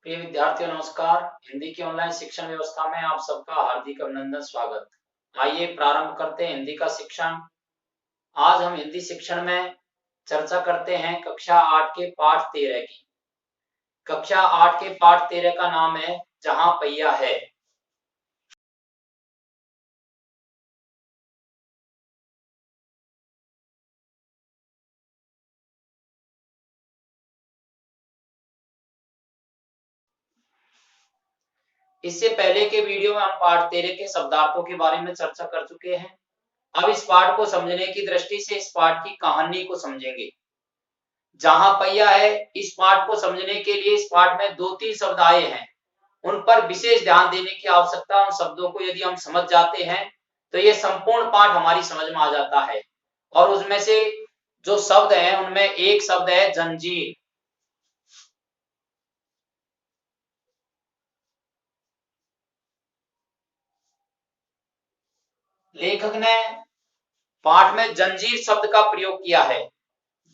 प्रिय विद्यार्थियों नमस्कार। हिंदी की ऑनलाइन शिक्षण व्यवस्था में आप सबका हार्दिक अभिनंदन स्वागत। आइए प्रारंभ करते हैं हिंदी का शिक्षण। आज हम हिंदी शिक्षण में चर्चा करते हैं कक्षा 8 के पाठ 13 की। कक्षा 8 के पाठ 13 का नाम है जहां पहिया है। इससे पहले के वीडियो में हम पाठ 13 के शब्दार्थों के बारे में चर्चा कर चुके हैं। अब इस पाठ को समझने की दृष्टि से इस पाठ की कहानी को समझेंगे। जहां पहिया है, इस पाठ को समझने के लिए इस पाठ में 2-3 शब्द आए हैं, उन पर विशेष ध्यान देने की आवश्यकता। उन शब्दों को यदि हम समझ जाते हैं तो ये संपूर्ण पाठ हमारी समझ में आ जाता है। और उसमें से जो शब्द हैं उनमें एक शब्द है जंजीर। लेखक ने पाठ में जंजीर शब्द का प्रयोग किया है।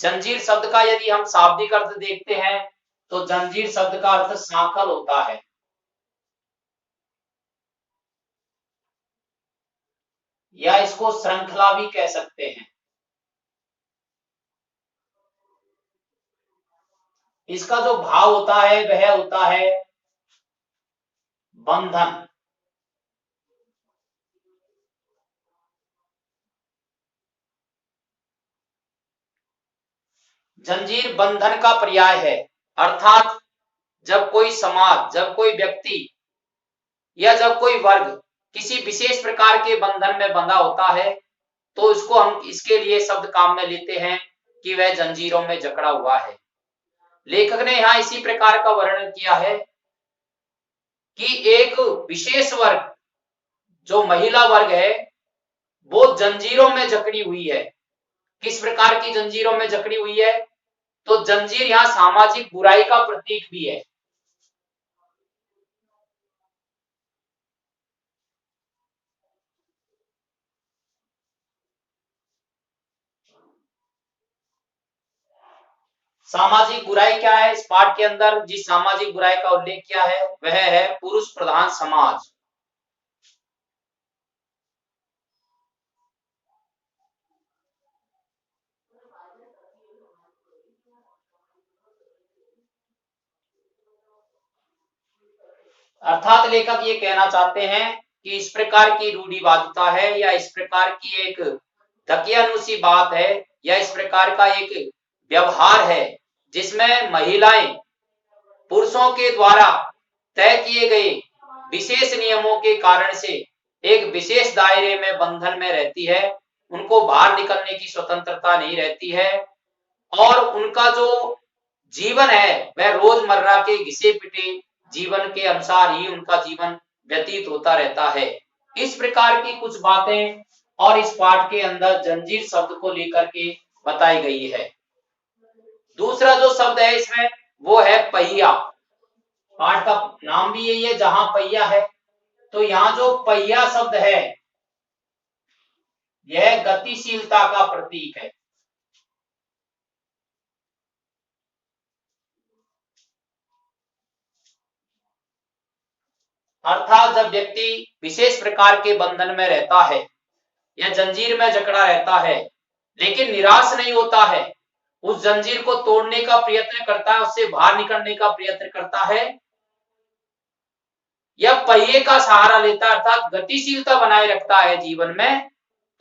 जंजीर शब्द का यदि हम शाब्दिक अर्थ देखते हैं तो जंजीर शब्द का अर्थ सांकल होता है। या इसको श्रृंखला भी कह सकते हैं। इसका जो भाव होता है वह होता है बंधन। जंजीर बंधन का पर्याय है, अर्थात जब कोई समाज, जब कोई व्यक्ति या जब कोई वर्ग किसी विशेष प्रकार के बंधन में बंधा होता है तो इसको हम इसके लिए शब्द काम में लेते हैं कि वह जंजीरों में जकड़ा हुआ है। लेखक ने यहाँ इसी प्रकार का वर्णन किया है कि एक विशेष वर्ग जो महिला वर्ग है वो जंजीरों में जकड़ी हुई है। किस प्रकार की जंजीरों में जकड़ी हुई है? तो जंजीर यहाँ सामाजिक बुराई का प्रतीक भी है। सामाजिक बुराई क्या है? इस पाठ के अंदर जिस सामाजिक बुराई का उल्लेख किया है वह है पुरुष प्रधान समाज। अर्थात लेखक ये कहना चाहते हैं कि इस प्रकार की रूढ़िवादिता है या इस प्रकार की एक दकियानुसी बात है या इस प्रकार का एक व्यवहार है जिसमें महिलाएं पुरुषों के द्वारा तय किए गए विशेष नियमों के कारण से एक विशेष दायरे में बंधन में रहती है। उनको बाहर निकलने की स्वतंत्रता नहीं रहती है और उनका जो जीवन है वह रोजमर्रा के घिसे पिटे जीवन के अनुसार ही उनका जीवन व्यतीत होता रहता है। इस प्रकार की कुछ बातें और इस पाठ के अंदर जंजीर शब्द को लेकर के बताई गई है। दूसरा जो शब्द है इसमें वो है पहिया। पाठ का नाम भी यही है, जहां पहिया है। तो यहाँ जो पहिया शब्द है यह गतिशीलता का प्रतीक है। अर्थात जब व्यक्ति विशेष प्रकार के बंधन में रहता है या जंजीर में जकड़ा रहता है लेकिन निराश नहीं होता है, उस जंजीर को तोड़ने का प्रयत्न करता है, उससे बाहर निकलने का प्रयत्न करता है या पहिए का सहारा लेता है अर्थात गतिशीलता बनाए रखता है जीवन में,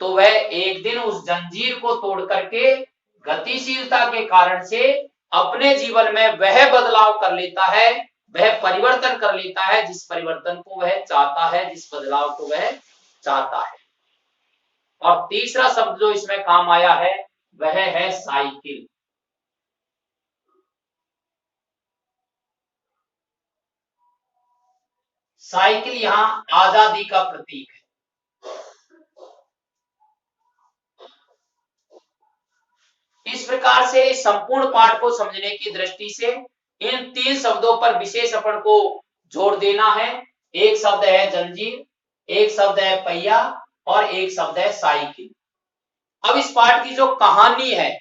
तो वह एक दिन उस जंजीर को तोड़ करके गतिशीलता के कारण से अपने जीवन में वह बदलाव कर लेता है, वह परिवर्तन कर लेता है जिस परिवर्तन को वह चाहता है, जिस बदलाव को वह चाहता है। और तीसरा शब्द जो इसमें काम आया है वह है साइकिल। साइकिल यहाँ आजादी का प्रतीक है। इस प्रकार से संपूर्ण पाठ को समझने की दृष्टि से इन 3 शब्दों पर विशेष अपन को जोर देना है। एक शब्द है जंजीर, एक शब्द है पहिया और एक शब्द है साइकिल। अब इस पाठ की जो कहानी है,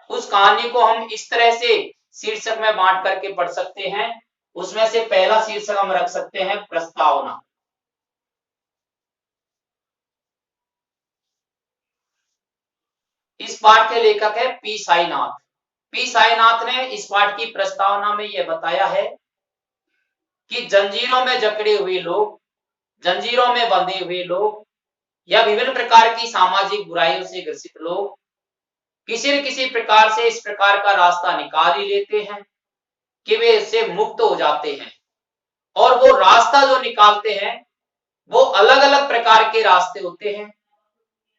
उस कहानी को हम इस तरह से शीर्षक में बांट करके पढ़ सकते हैं उसमें से पहला शीर्षक हम रख सकते हैं प्रस्तावना। इस पाठ के लेखक है पी साईनाथ। पी साईनाथ ने इस पाठ की प्रस्तावना में यह बताया है कि जंजीरों में जकड़े हुए लोग, जंजीरों में बंधे हुए लोग या विभिन्न प्रकार की सामाजिक बुराइयों से ग्रसित लोग किसी न किसी प्रकार से इस प्रकार का रास्ता निकाल ही लेते हैं कि वे इससे मुक्त हो जाते हैं। और वो रास्ता जो निकालते हैं वो अलग अलग प्रकार के रास्ते होते हैं।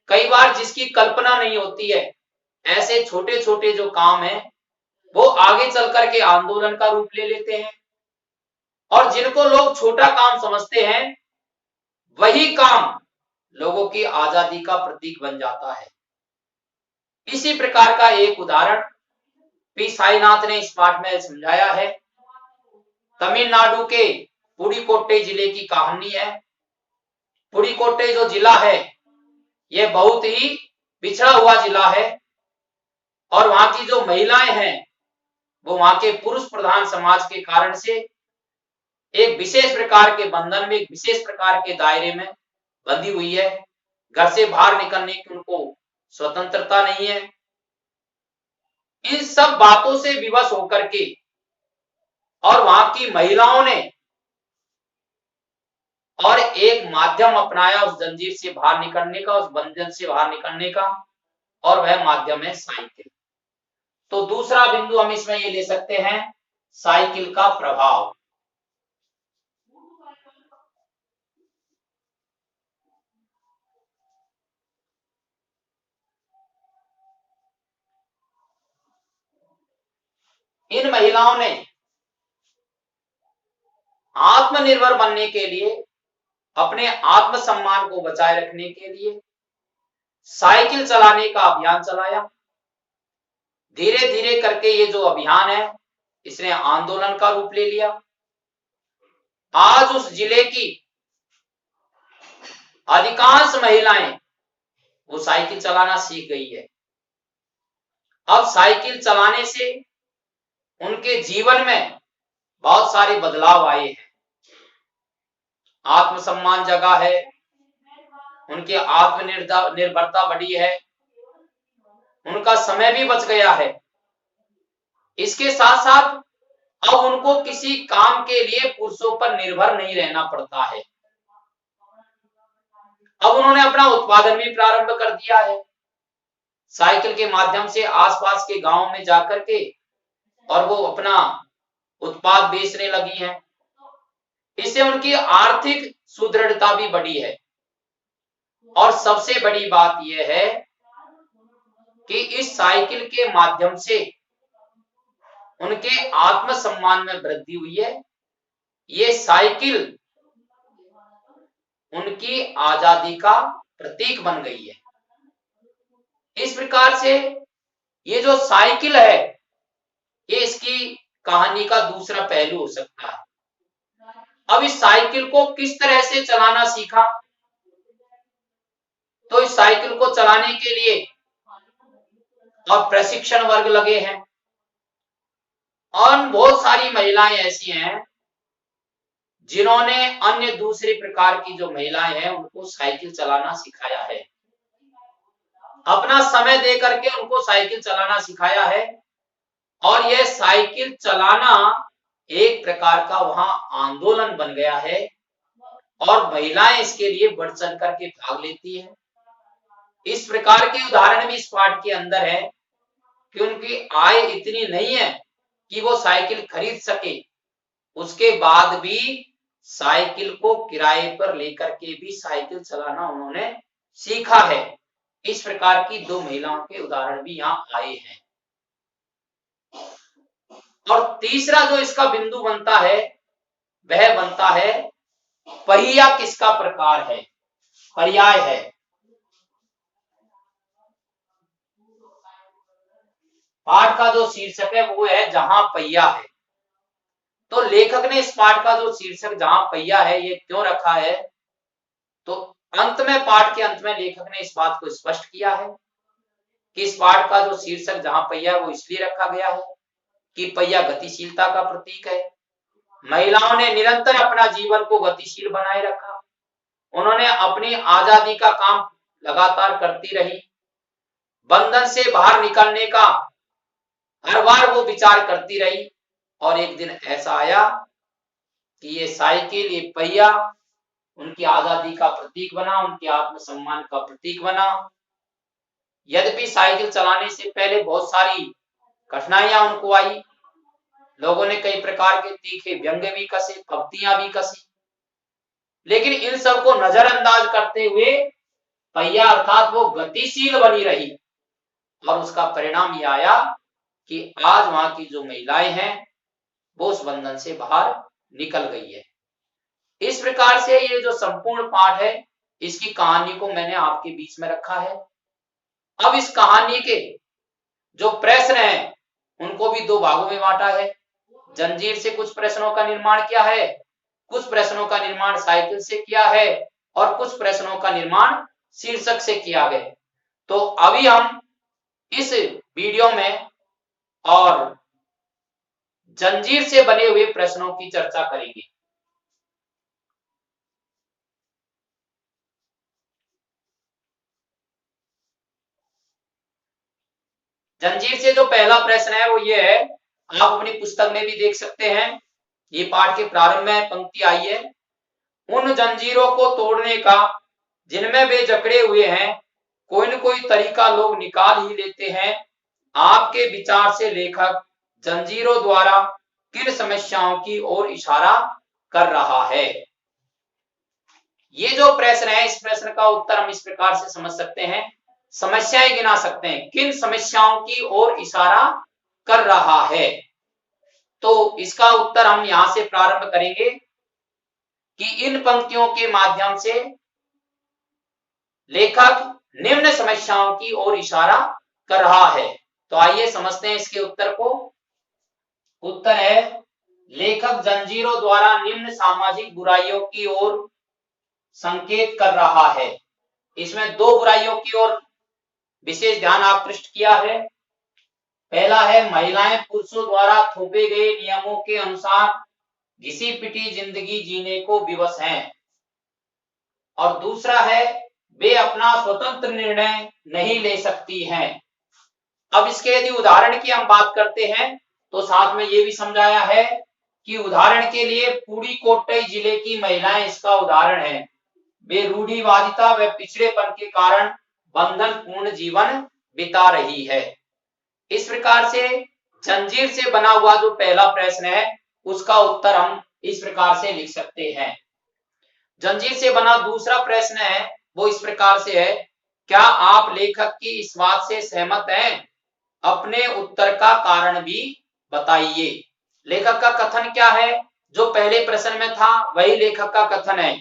कई बार जिसकी कल्पना नहीं होती है, ऐसे छोटे छोटे जो काम है वो आगे चल करके आंदोलन का रूप ले लेते हैं। और जिनको लोग छोटा काम समझते हैं वही काम लोगों की आजादी का प्रतीक बन जाता है। इसी प्रकार का एक उदाहरण पी साईनाथ ने इस पाठ में समझाया है। तमिलनाडु के पुडुकोट्टई जिले की कहानी है। पुडुकोट्टई जो जिला है यह बहुत ही पिछड़ा हुआ जिला है और वहां की जो महिलाएं हैं वो वहां के पुरुष प्रधान समाज के कारण से एक विशेष प्रकार के बंधन में, एक विशेष प्रकार के दायरे में बंधी हुई है। घर से बाहर निकलने की उनको स्वतंत्रता नहीं है। इन सब बातों से विवश होकर के और वहां की महिलाओं ने और एक माध्यम अपनाया उस जंजीर से बाहर निकलने का, उस बंधन से बाहर निकलने का, और वह माध्यम है साइकिल। तो दूसरा बिंदु हम इसमें ये ले सकते हैं, साइकिल का प्रभाव। इन महिलाओं ने आत्मनिर्भर बनने के लिए, अपने आत्मसम्मान को बचाए रखने के लिए साइकिल चलाने का अभियान चलाया। धीरे धीरे करके ये जो अभियान है इसने आंदोलन का रूप ले लिया। आज उस जिले की अधिकांश महिलाएं वो साइकिल चलाना सीख गई है। अब साइकिल चलाने से उनके जीवन में बहुत सारे बदलाव आए हैं। आत्मसम्मान जगा है, उनकी आत्मनिर्भरता बढ़ी है, उनका समय भी बच गया है। इसके साथ साथ अब उनको किसी काम के लिए पुरुषों पर निर्भर नहीं रहना पड़ता है। अब उन्होंने अपना उत्पादन भी प्रारंभ कर दिया है। साइकिल के माध्यम से आसपास के गांव में जाकर के और वो अपना उत्पाद बेचने लगी हैं। इससे उनकी आर्थिक सुदृढ़ता भी बढ़ी है। और सबसे बड़ी बात यह है कि इस साइकिल के माध्यम से उनके आत्मसम्मान में वृद्धि हुई है। ये साइकिल उनकी आजादी का प्रतीक बन गई है। इस प्रकार से ये जो साइकिल है ये इसकी कहानी का दूसरा पहलू हो सकता है। अब इस साइकिल को किस तरह से चलाना सीखा, तो इस साइकिल को चलाने के लिए अब प्रशिक्षण वर्ग लगे हैं और बहुत सारी महिलाएं ऐसी हैं जिन्होंने अन्य दूसरे प्रकार की जो महिलाएं हैं उनको साइकिल चलाना सिखाया है। अपना समय दे करके उनको साइकिल चलाना सिखाया है और यह साइकिल चलाना एक प्रकार का वहां आंदोलन बन गया है और महिलाएं इसके लिए बढ़ चढ़ करके भाग लेती है। इस प्रकार के उदाहरण भी इस पाठ के अंदर है कि उनकी आय इतनी नहीं है कि वो साइकिल खरीद सके, उसके बाद भी साइकिल को किराए पर लेकर के भी साइकिल चलाना उन्होंने सीखा है। इस प्रकार की दो महिलाओं के उदाहरण भी यहाँ आए हैं। और तीसरा जो इसका बिंदु बनता है वह बनता है पहिया किसका प्रकार है, पर्याय है। पाठ का जो शीर्षक है वो है जहां पहिया है। तो लेखक ने इस पाठ का जो शीर्षक जहां पहिया है ये क्यों रखा है, तो अंत में, पाठ के अंत में लेखक ने इस बात को स्पष्ट किया है कि इस पाठ का जो शीर्षक जहां पहिया है वो इसलिए रखा गया है कि पहिया गतिशीलता का प्रतीक है। महिलाओं ने निरंतर अपना जीवन को गतिशील बनाए रखा। उन्होंने अपनी आजादी का काम लगातार करती रही। बंधन से बाहर निकलने का हर बार वो विचार करती रही और एक दिन ऐसा आया कि ये साइकिल, ये पहिया उनकी आजादी का प्रतीक बना, उनके आत्मसम्मान का प्रतीक बना। यद्यपि साइकिल चलाने से पहले बहुत सारी कठिनाइयां उनको आई। लोगों ने कई प्रकार के तीखे व्यंग्य भी कसे, पंक्तियां भी कसी, लेकिन इन सबको नजरअंदाज करते हुए पहिया अर्थात वो गतिशील बनी रही और उसका परिणाम ये आया कि आज वहां की जो महिलाएं हैं वो उस बंधन से बाहर निकल गई है। इस प्रकार से ये जो संपूर्ण पाठ है, इसकी कहानी को मैंने आपके बीच में रखा है। अब इस कहानी के जो प्रश्न हैं उनको भी दो भागों में बांटा है। जंजीर से कुछ प्रश्नों का निर्माण किया है, कुछ प्रश्नों का निर्माण साइकिल से किया है और कुछ प्रश्नों का निर्माण शीर्षक से किया गया। तो अभी हम इस वीडियो में और जंजीर से बने हुए प्रश्नों की चर्चा करेंगे। जंजीर से जो पहला प्रश्न है वो ये है, आप अपनी पुस्तक में भी देख सकते हैं, ये पाठ के प्रारंभ में पंक्ति आई है, उन जंजीरों को तोड़ने का जिनमें वे जकड़े हुए हैं, कोई न कोई तरीका लोग निकाल ही लेते हैं। आपके विचार से लेखक जंजीरों द्वारा किन समस्याओं की ओर इशारा कर रहा है। ये जो प्रश्न है, इस प्रश्न का उत्तर हम इस प्रकार से समझ सकते हैं, समस्याएं गिना सकते हैं, किन समस्याओं की ओर इशारा कर रहा है। तो इसका उत्तर हम यहां से प्रारंभ करेंगे कि इन पंक्तियों के माध्यम से लेखक निम्न समस्याओं की ओर इशारा कर रहा है। तो आइए समझते हैं इसके उत्तर को। उत्तर है, लेखक जंजीरों द्वारा निम्न सामाजिक बुराइयों की ओर संकेत कर रहा है। इसमें दो बुराइयों की ओर विशेष ध्यान आकृष्ट किया है। पहला है, महिलाएं पुरुषों द्वारा थोपे गए नियमों के अनुसार घिसी पिटी जिंदगी जीने को विवश हैं। और दूसरा है, वे अपना स्वतंत्र निर्णय नहीं ले सकती हैं। अब इसके यदि उदाहरण की हम बात करते हैं तो साथ में ये भी समझाया है कि उदाहरण के लिए पुडुकोट्टई जिले की महिलाएं इसका उदाहरण है। वे रूढ़िवादिता व पिछड़ेपन के कारण बंधन पूर्ण जीवन बिता रही है। इस प्रकार से जंजीर से बना हुआ जो पहला प्रश्न है उसका उत्तर हम इस प्रकार से लिख सकते हैं। जंजीर से बना दूसरा प्रश्न है वो इस प्रकार से है, क्या आप लेखक की इस बात से सहमत हैं? अपने उत्तर का कारण भी बताइए। लेखक का कथन क्या है? जो पहले प्रश्न में था वही लेखक का कथन है,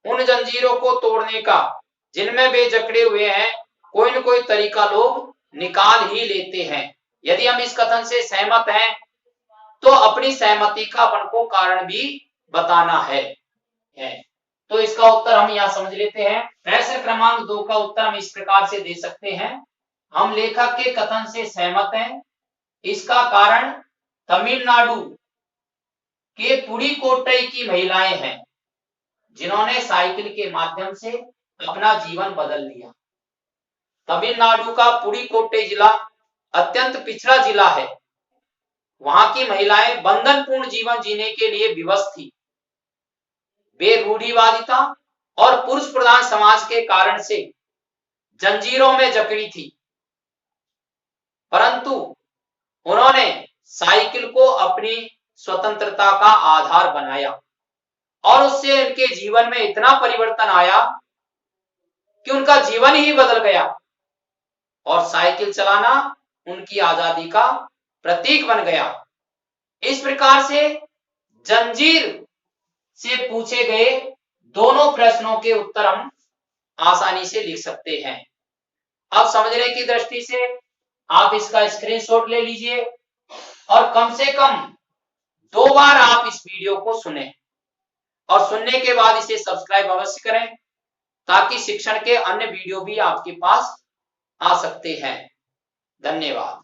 उन जंजीरों को तोड़ने का जिनमें वे जकड़े हुए हैं, कोई न कोई तरीका लोग निकाल ही लेते हैं। यदि हम इस कथन से सहमत हैं तो अपनी सहमति का अपन को कारण भी बताना है। तो इसका उत्तर हम यहां समझ लेते हैं। प्रश्न क्रमांक 2 का उत्तर हम इस प्रकार से दे सकते हैं, हम लेखक के कथन से सहमत हैं। इसका कारण तमिलनाडु के पुडुकोट्टई की महिलाएं हैं जिन्होंने साइकिल के माध्यम से अपना जीवन बदल लिया। तमिलनाडु का पुडुकोट्टई जिला अत्यंत पिछड़ा जिला है। वहां की महिलाएं बंधनपूर्ण जीवन जीने के लिए विवश थी। वे रूढ़िवादिता और पुरुष प्रधान समाज के कारण से जंजीरों में जकड़ी थी, परंतु उन्होंने साइकिल को अपनी स्वतंत्रता का आधार बनाया और उससे उनके जीवन में इतना परिवर्तन आया कि उनका जीवन ही बदल गया और साइकिल चलाना उनकी आजादी का प्रतीक बन गया। इस प्रकार से जंजीर से पूछे गए दोनों प्रश्नों के उत्तर हम आसानी से लिख सकते हैं। अब समझने की दृष्टि से आप इसका स्क्रीनशॉट ले लीजिए और कम से कम 2 बार आप इस वीडियो को सुने और सुनने के बाद इसे सब्सक्राइब अवश्य करें ताकि शिक्षण के अन्य वीडियो भी आपके पास आ सकते हैं। धन्यवाद।